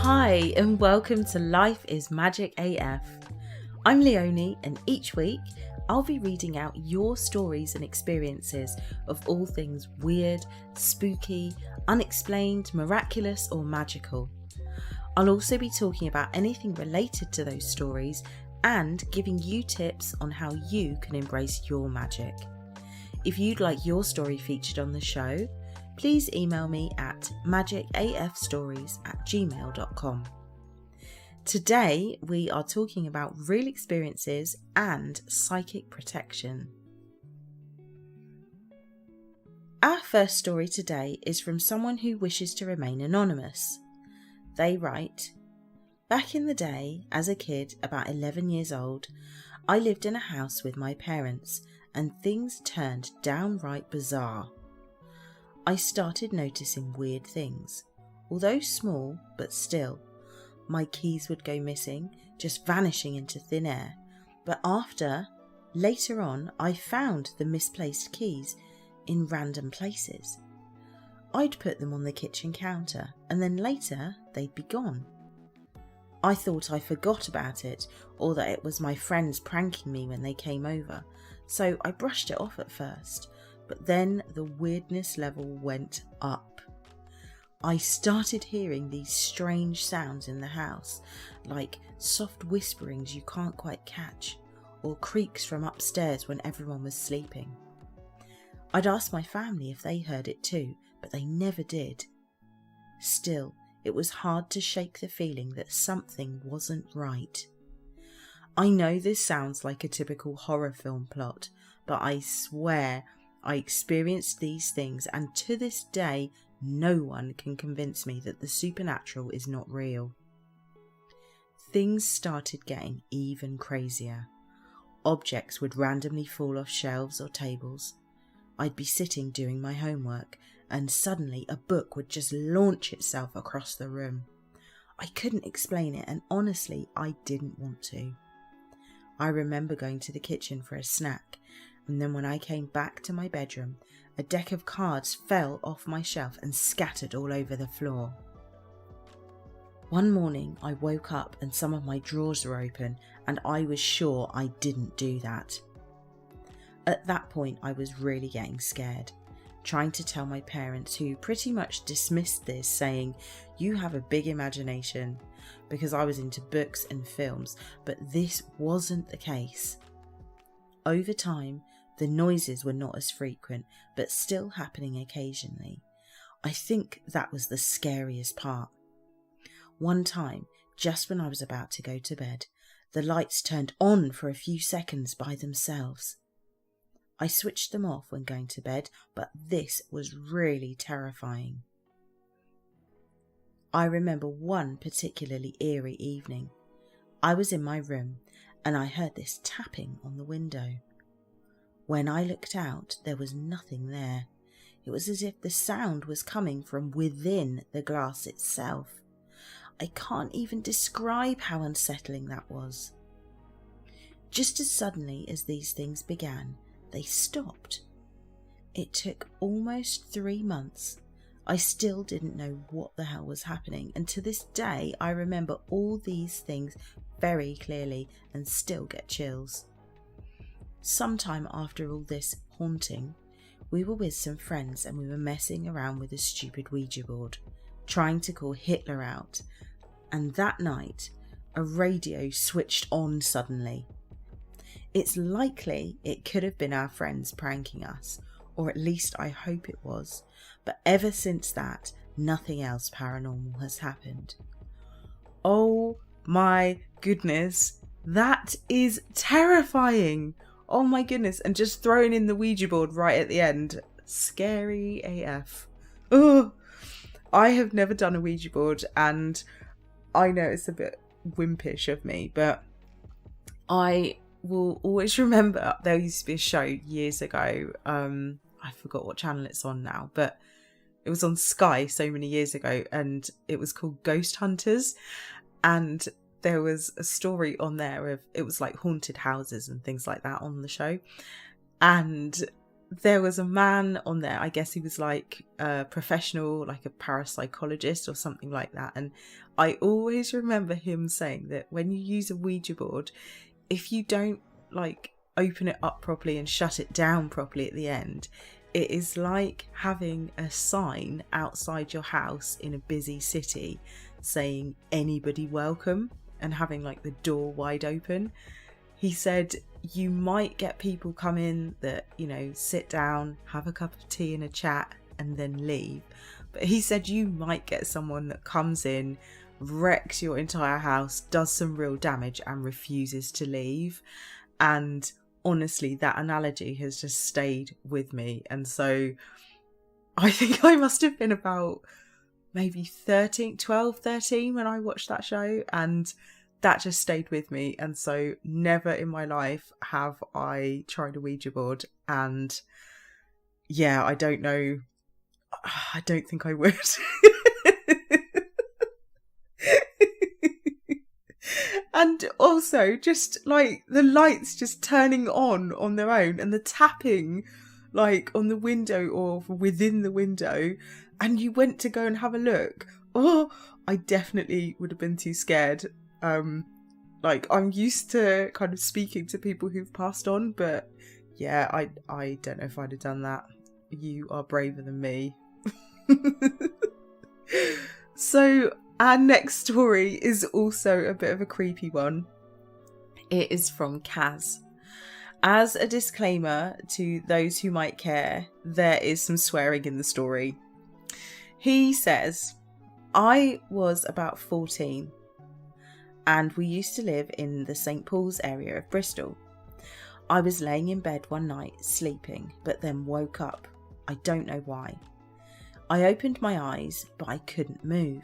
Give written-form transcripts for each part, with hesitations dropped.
Hi and welcome to Life is Magic AF. I'm Leonie and each week I'll be reading out your stories and experiences of all things weird, spooky, unexplained, miraculous or magical. I'll also be talking about anything related to those stories and giving you tips on how you can embrace your magic. If you'd like your story featured on the show, please email me at magicafstories@gmail.com. Today we are talking about real experiences and psychic protection. Our first story today is from someone who wishes to remain anonymous. They write, "Back in the day, as a kid, about 11 years old, I lived in a house with my parents and things turned downright bizarre. I started noticing weird things, although small, but still. My keys would go missing, just vanishing into thin air, but later on, I found the misplaced keys in random places. I'd put them on the kitchen counter, and then later they'd be gone. I thought I forgot about it, or that it was my friends pranking me when they came over, so I brushed it off at first. But then the weirdness level went up. I started hearing these strange sounds in the house, like soft whisperings you can't quite catch, or creaks from upstairs when everyone was sleeping. I'd asked my family if they heard it too, but they never did. Still, it was hard to shake the feeling that something wasn't right. I know this sounds like a typical horror film plot, but I swear I experienced these things, and to this day, no one can convince me that the supernatural is not real. Things started getting even crazier. Objects would randomly fall off shelves or tables. I'd be sitting doing my homework, and suddenly a book would just launch itself across the room. I couldn't explain it, and honestly, I didn't want to. I remember going to the kitchen for a snack, and then when I came back to my bedroom, a deck of cards fell off my shelf and scattered all over the floor. One morning I woke up and some of my drawers were open, and I was sure I didn't do that. At that point I was really getting scared, trying to tell my parents, who pretty much dismissed this, saying, "You have a big imagination," because I was into books and films, but this wasn't the case. Over time, the noises were not as frequent, but still happening occasionally. I think that was the scariest part. One time, just when I was about to go to bed, the lights turned on for a few seconds by themselves. I switched them off when going to bed, but this was really terrifying. I remember one particularly eerie evening. I was in my room and I heard this tapping on the window. When I looked out, there was nothing there. It was as if the sound was coming from within the glass itself. I can't even describe how unsettling that was. Just as suddenly as these things began, they stopped. It took almost 3 months. I still didn't know what the hell was happening, and to this day I remember all these things very clearly and still get chills. Sometime after all this haunting, we were with some friends and we were messing around with a stupid Ouija board, trying to call Hitler out, and that night a radio switched on suddenly. It's likely it could have been our friends pranking us, or at least I hope it was, but ever since that, nothing else paranormal has happened. Oh my goodness, that is terrifying! Oh my goodness, and just throwing in the Ouija board right at the end. Scary AF. Oh, I have never done a Ouija board, and I know it's a bit wimpish of me, but I will always remember there used to be a show years ago. I forgot what channel it's on now, but it was on Sky so many years ago, and it was called Ghost Hunters, and there was a story on there of, it was like haunted houses and things like that on the show, and there was a man on there. I guess he was like a professional, like a parapsychologist or something like that. And I always remember him saying that when you use a Ouija board, if you don't like open it up properly and shut it down properly at the end, it is like having a sign outside your house in a busy city saying anybody welcome and having like the door wide open. He said you might get people come in that, you know, sit down, have a cup of tea and a chat and then leave. But he said you might get someone that comes in, wrecks your entire house, does some real damage and refuses to leave. And honestly, that analogy has just stayed with me. And so I think I must have been about maybe 12, 13 when I watched that show, and that just stayed with me. And so never in my life have I tried a Ouija board. And yeah, I don't know. I don't think I would. And also just like the lights just turning on their own and the tapping like on the window or within the window, and you went to go and have a look. Oh, I definitely would have been too scared. Like I'm used to kind of speaking to people who've passed on, but yeah, I don't know if I'd have done that. You are braver than me. So our next story is also a bit of a creepy one. It is from Kaz. As a disclaimer to those who might care, there is some swearing in the story. He says, I was about 14 and we used to live in the St. Paul's area of Bristol. I was laying in bed one night sleeping, but then woke up. I don't know why. I opened my eyes, but I couldn't move.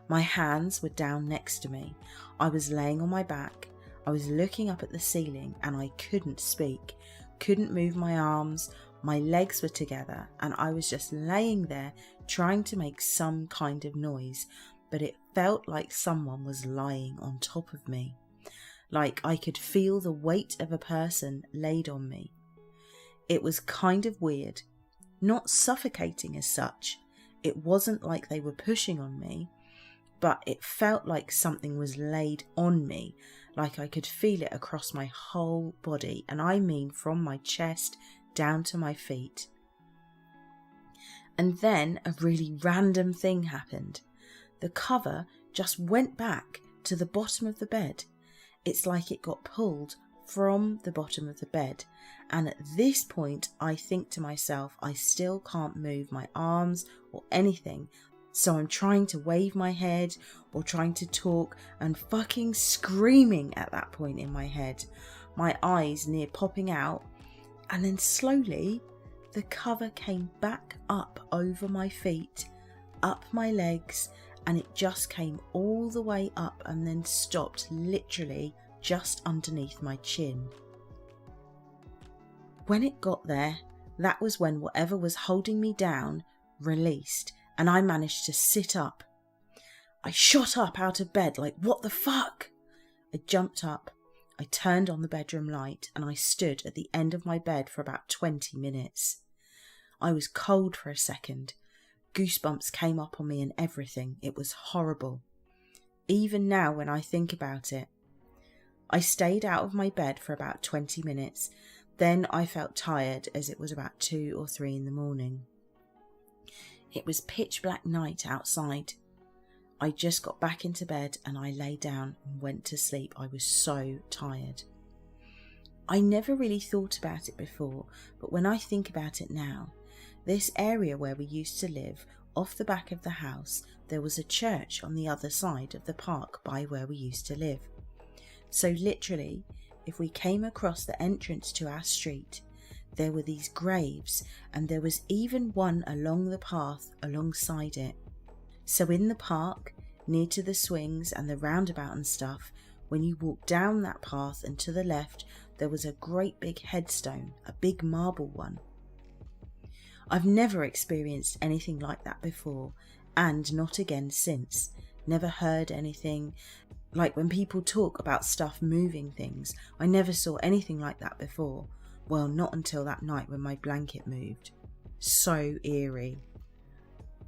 My hands were down next to me. I was laying on my back. I was looking up at the ceiling and I couldn't speak, couldn't move my arms. My legs were together and I was just laying there trying to make some kind of noise, but it felt like someone was lying on top of me. Like I could feel the weight of a person laid on me. It was kind of weird, not suffocating as such. It wasn't like they were pushing on me, but it felt like something was laid on me, like I could feel it across my whole body, and I mean from my chest down to my feet. And then a really random thing happened. The cover just went back to the bottom of the bed. It's like it got pulled from the bottom of the bed. And at this point, I think to myself, I still can't move my arms or anything. So I'm trying to wave my head or trying to talk and fucking screaming at that point in my head. My eyes near popping out. And then slowly, the cover came back up over my feet, up my legs, and it just came all the way up and then stopped literally just underneath my chin. When it got there, that was when whatever was holding me down released and I managed to sit up. I shot up out of bed like, what the fuck? I jumped up, I turned on the bedroom light and I stood at the end of my bed for about 20 minutes. I was cold for a second. Goosebumps came up on me and everything. It was horrible. Even now when I think about it. I stayed out of my bed for about 20 minutes. Then I felt tired as it was about 2 or 3 in the morning. It was pitch black night outside. I just got back into bed and I lay down and went to sleep. I was so tired. I never really thought about it before, but when I think about it now, this area where we used to live, off the back of the house, there was a church on the other side of the park by where we used to live. So literally, if we came across the entrance to our street, there were these graves and there was even one along the path alongside it. So in the park, near to the swings and the roundabout and stuff, when you walked down that path and to the left, there was a great big headstone, a big marble one. I've never experienced anything like that before, and not again since. Never heard anything. Like when people talk about stuff moving things, I never saw anything like that before. Well, not until that night when my blanket moved. So eerie.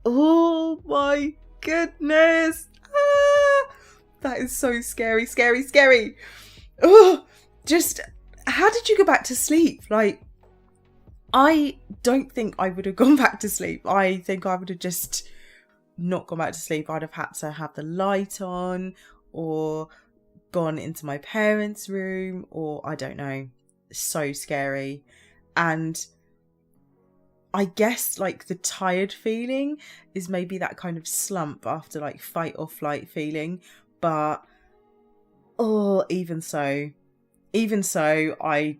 Oh my goodness. That is so scary, scary, scary. Oh, just, how did you go back to sleep? Like, I don't think I would have gone back to sleep. I think I would have just not gone back to sleep. I'd have had to have the light on or gone into my parents' room, or I don't know. So scary. And I guess like the tired feeling is maybe that kind of slump after like fight or flight feeling. But even so, I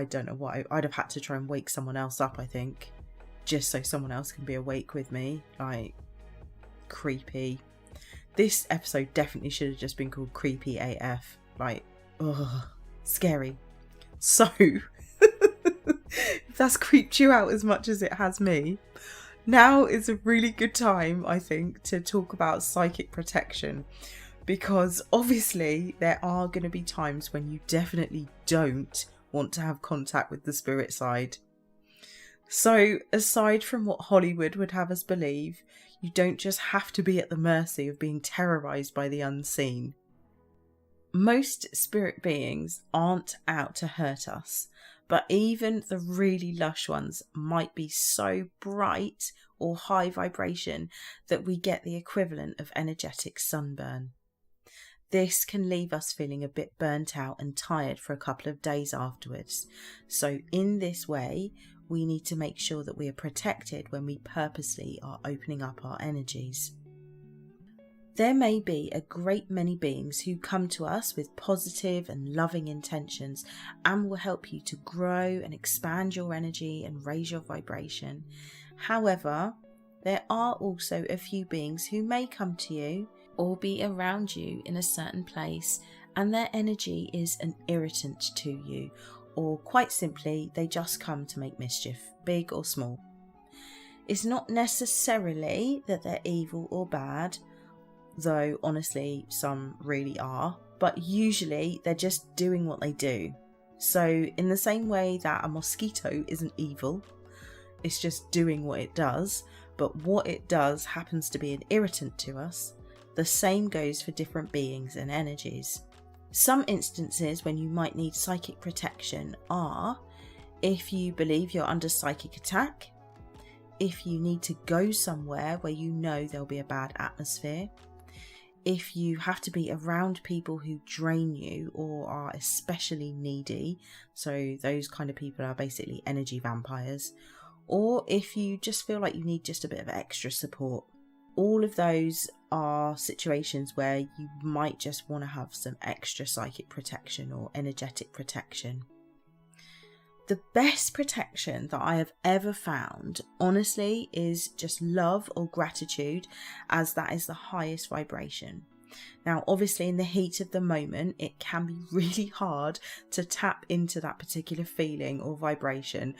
don't know what I'd have had to try and wake someone else up, I think, just so someone else can be awake with me. Like, creepy. This episode definitely should have just been called Creepy AF. Like, scary. So, if that's creeped you out as much as it has me, now is a really good time, I think, to talk about psychic protection. Because obviously there are going to be times when you definitely don't want to have contact with the spirit side. So aside from what Hollywood would have us believe, you don't just have to be at the mercy of being terrorised by the unseen. Most spirit beings aren't out to hurt us, but even the really lush ones might be so bright or high vibration that we get the equivalent of energetic sunburn. This can leave us feeling a bit burnt out and tired for a couple of days afterwards. So in this way, we need to make sure that we are protected when we purposely are opening up our energies. There may be a great many beings who come to us with positive and loving intentions and will help you to grow and expand your energy and raise your vibration. However, there are also a few beings who may come to you or be around you in a certain place and their energy is an irritant to you, or quite simply they just come to make mischief, big or small. It's not necessarily that they're evil or bad, though honestly some really are, but usually they're just doing what they do. So in the same way that a mosquito isn't evil, it's just doing what it does, but what it does happens to be an irritant to us. The same goes for different beings and energies. Some instances when you might need psychic protection are if you believe you're under psychic attack, if you need to go somewhere where you know there'll be a bad atmosphere, if you have to be around people who drain you or are especially needy, so those kind of people are basically energy vampires, or if you just feel like you need just a bit of extra support. All of those are situations where you might just want to have some extra psychic protection or energetic protection. The best protection that I have ever found, honestly, is just love or gratitude, as that is the highest vibration. Now, obviously, in the heat of the moment, it can be really hard to tap into that particular feeling or vibration,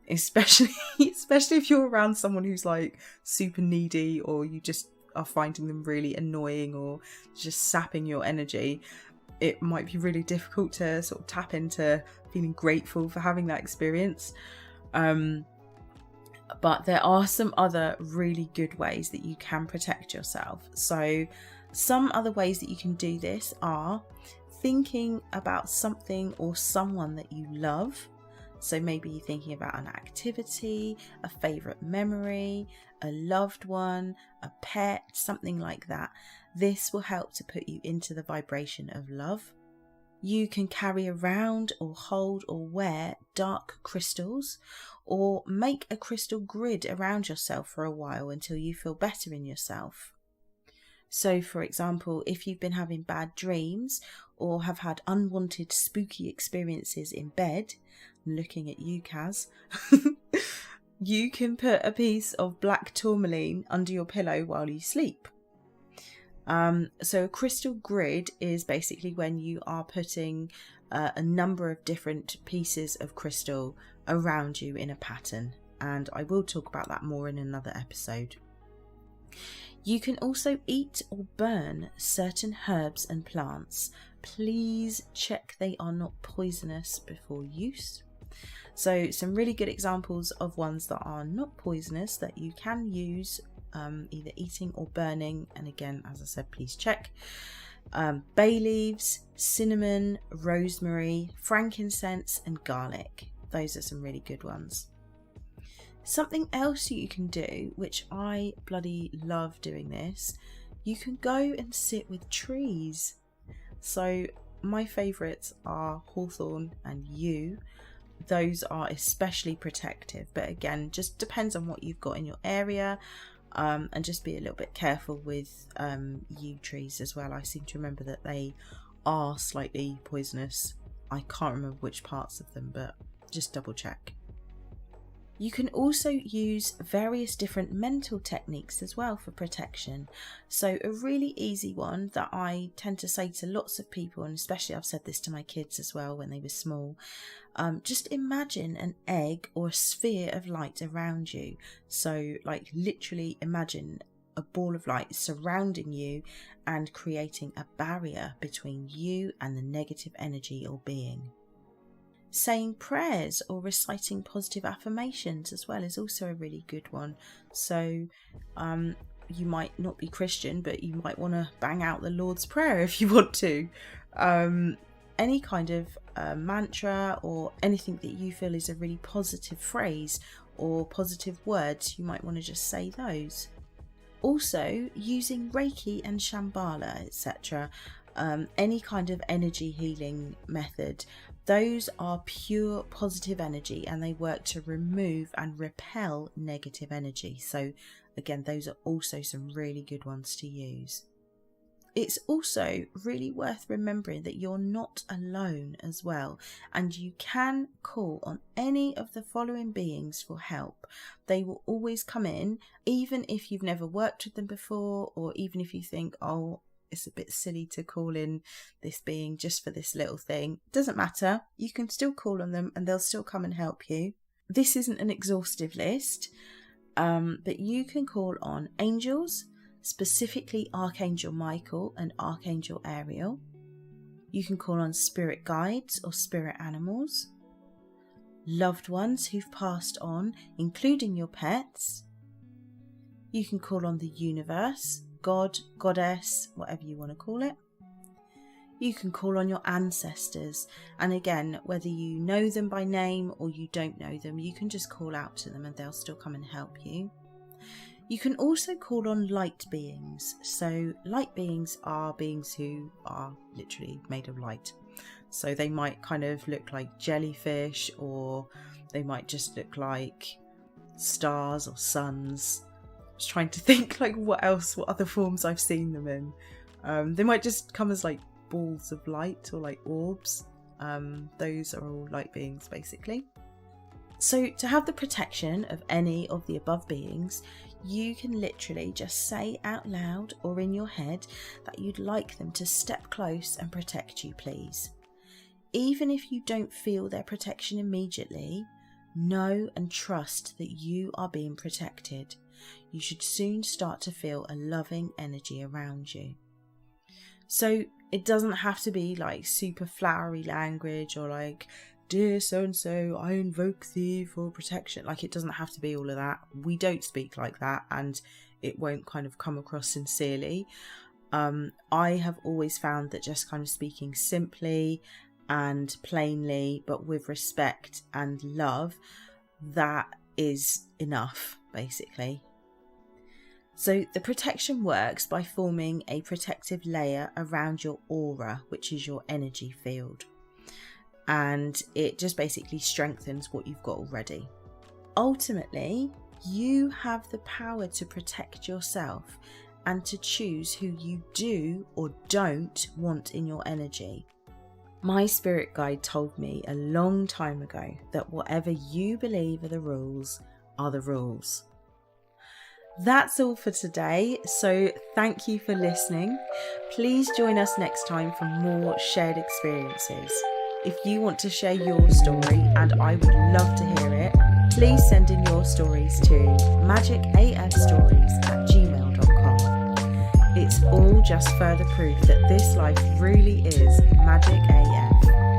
especially if you're around someone who's like super needy, or you just are finding them really annoying or just sapping your energy. It might be really difficult to sort of tap into feeling grateful for having that experience. But there are some other really good ways that you can protect yourself. So some other ways that you can do this are thinking about something or someone that you love. So maybe thinking about an activity, a favourite memory, a loved one, a pet, something like that. This will help to put you into the vibration of love. You can carry around or hold or wear dark crystals, or make a crystal grid around yourself for a while until you feel better in yourself. So, for example, if you've been having bad dreams or have had unwanted spooky experiences in bed, looking at you, Kaz, you can put a piece of black tourmaline under your pillow while you sleep. So a crystal grid is basically when you are putting a number of different pieces of crystal around you in a pattern, and I will talk about that more in another episode. You can also eat or burn certain herbs and plants. Please check they are not poisonous before use. So some really good examples of ones that are not poisonous that you can use either eating or burning, and again, as I said, please check. Bay leaves, cinnamon, rosemary, frankincense and garlic. Those are some really good ones. Something else you can do, which I bloody love doing this, you can go and sit with trees. So my favourites are hawthorn and yew. Those are especially protective, but again, just depends on what you've got in your area, and just be a little bit careful with yew trees as well. I seem to remember that they are slightly poisonous. I can't remember which parts of them, but just double check. You can also use various different mental techniques as well for protection. So a really easy one that I tend to say to lots of people, and especially I've said this to my kids as well when they were small, just imagine an egg or a sphere of light around you. So like literally imagine a ball of light surrounding you and creating a barrier between you and the negative energy or being. Saying prayers or reciting positive affirmations as well is also a really good one. So you might not be Christian, but you might want to bang out the Lord's Prayer if you want to. Any kind of mantra or anything that you feel is a really positive phrase or positive words, you might want to just say those. Also using Reiki and Shambhala, etc. Any kind of energy healing method. Those are pure positive energy and they work to remove and repel negative energy. So again, those are also some really good ones to use. It's also really worth remembering that you're not alone as well, and you can call on any of the following beings for help. They will always come in, even if you've never worked with them before, or even if you think, oh, it's a bit silly to call in this being just for this little thing. Doesn't matter. You can still call on them and they'll still come and help you. This isn't an exhaustive list, but you can call on angels, specifically Archangel Michael and Archangel Ariel. You can call on spirit guides or spirit animals, loved ones who've passed on, including your pets. You can call on the universe, God, goddess, whatever you want to call it. You can call on your ancestors, and again, whether you know them by name or you don't know them, you can just call out to them and they'll still come and help you. You can also call on light beings. So light beings are beings who are literally made of light. So they might kind of look like jellyfish, or they might just look like stars or suns. I was trying to think like what other forms I've seen them in. They might just come as like balls of light or like orbs. Those are all light beings basically. So to have the protection of any of the above beings, you can literally just say out loud or in your head that you'd like them to step close and protect you, please. Even if you don't feel their protection immediately, know and trust that you are being protected. You should soon start to feel a loving energy around you. So it doesn't have to be like super flowery language or like, dear so-and-so, I invoke thee for protection. Like, it doesn't have to be all of that. We don't speak like that and it won't kind of come across sincerely. I have always found that just kind of speaking simply and plainly, but with respect and love, that is enough, basically. So the protection works by forming a protective layer around your aura, which is your energy field. And it just basically strengthens what you've got already. Ultimately, you have the power to protect yourself and to choose who you do or don't want in your energy. My spirit guide told me a long time ago that whatever you believe are the rules are the rules. That's all for today, so thank you for listening. Please join us next time for more shared experiences. If you want to share your story, and I would love to hear it, please send in your stories to magicafstories@gmail.com. It's all just further proof that this life really is magic AF.